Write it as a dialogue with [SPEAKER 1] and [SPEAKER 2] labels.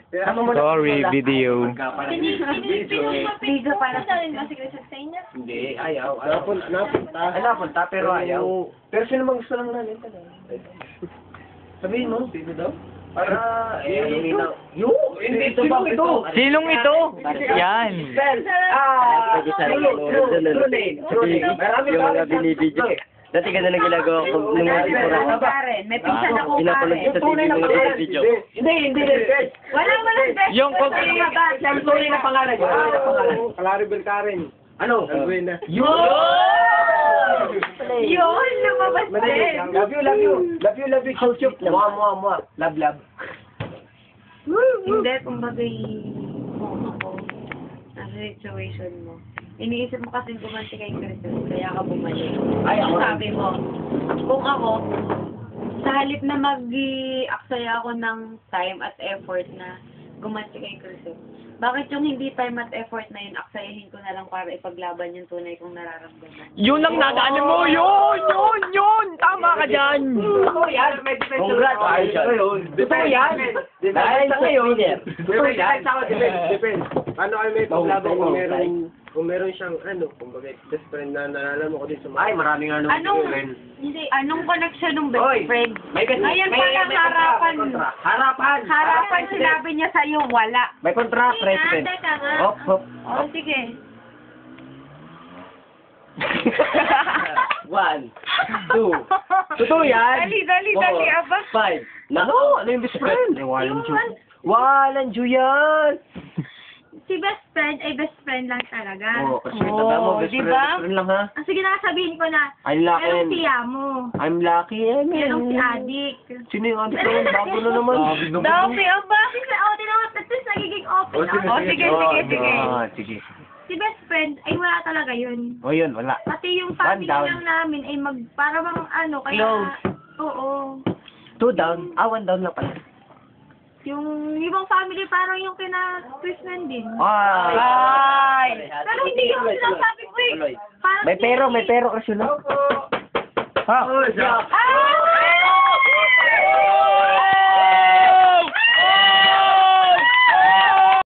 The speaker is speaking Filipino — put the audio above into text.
[SPEAKER 1] Sorry, video.
[SPEAKER 2] Liga para sa inyo.
[SPEAKER 3] Hindi, ayaw. Napunta, pero ayaw. Pero sino mang gusto lang namin talaga? Sabihin mo, sino daw? Para, hindi ito ba ito?
[SPEAKER 1] Sinong ito? Yan.
[SPEAKER 3] Yung mga binibidyo. Dati ka na lang ginagawa ko nung mga ipura.
[SPEAKER 2] Karen, may pinsan ako
[SPEAKER 3] Pinapanood
[SPEAKER 2] Karen.
[SPEAKER 3] sa TV mga binibidyo. Hindi.
[SPEAKER 2] Walang best.
[SPEAKER 1] Yung kung...
[SPEAKER 3] Siyang tuloy na pangalan.
[SPEAKER 4] Claribel Karen.
[SPEAKER 3] Ano?
[SPEAKER 4] Albuena.
[SPEAKER 3] Yun!
[SPEAKER 2] Yun, lumabas din.
[SPEAKER 3] Love you. Chup. Mua. Love.
[SPEAKER 2] Hindi, kumbaga kung ako, nasa situation mo. Iniisip mo kasi gumanti kay Crystal, kaya ka bumalik.
[SPEAKER 3] Ay, ako.
[SPEAKER 2] Sabi mo, kung ako, sa halip na mag-aksaya ako ng time at effort na gumanti kay Crystal, bakit yung hindi time at effort na yun, aksayahin ko na lang para ipaglaban yung tunay kong nararamdaman?
[SPEAKER 1] Yun ang nadaanan mo! Yun! Tama ka dyan!
[SPEAKER 3] Totoo yan. Congrats. Totoo yan. Dahil sa ngayon,
[SPEAKER 4] Totoo yan. Depende. Paano kayo may paglaban kung meron siyang kumbaga best friend na nalala mo ko din sa mga...
[SPEAKER 3] Ay, maraming
[SPEAKER 2] Anong connection ng
[SPEAKER 3] Oy,
[SPEAKER 2] best friend?
[SPEAKER 3] may
[SPEAKER 2] Ayan pala, harapan.
[SPEAKER 3] Harapan.
[SPEAKER 2] Harapan, sinabi niya sa'yo, wala.
[SPEAKER 3] May kontra, president.
[SPEAKER 2] Teka nga.
[SPEAKER 3] Hop.
[SPEAKER 2] Oh, sige.
[SPEAKER 3] 1, 2. Totoo yan.
[SPEAKER 2] Dali, aba.
[SPEAKER 3] 5. Ano yung best friend? Walang Ju yan.
[SPEAKER 2] Si best friend ay best friend lang talaga.
[SPEAKER 3] Kasi tanda mo, best
[SPEAKER 2] diba?
[SPEAKER 3] friend lang ha.
[SPEAKER 2] Sige na, sabihin ko na.
[SPEAKER 3] I'm lucky.
[SPEAKER 2] Merong si Yamo.
[SPEAKER 3] I'm lucky.
[SPEAKER 2] Merong si Adik.
[SPEAKER 3] Sino yung adik ko? Bago na naman.
[SPEAKER 2] Dami, aba. Tinawag, at least nagiging open.
[SPEAKER 3] Sige.
[SPEAKER 2] Si best friend ay wala talaga yun.
[SPEAKER 3] Yun, wala.
[SPEAKER 2] Pati yung family
[SPEAKER 3] One down.
[SPEAKER 2] lang namin ay para bang kaya...
[SPEAKER 3] Close.
[SPEAKER 2] Oo.
[SPEAKER 3] 2 down. 1 down lang pala.
[SPEAKER 2] Yung ibang family parang yung kina-Christian din.
[SPEAKER 3] Ay!
[SPEAKER 2] Pero hindi yung sinasabi ko eh. Parang
[SPEAKER 3] May pero kasi no? Ha?
[SPEAKER 2] Ah!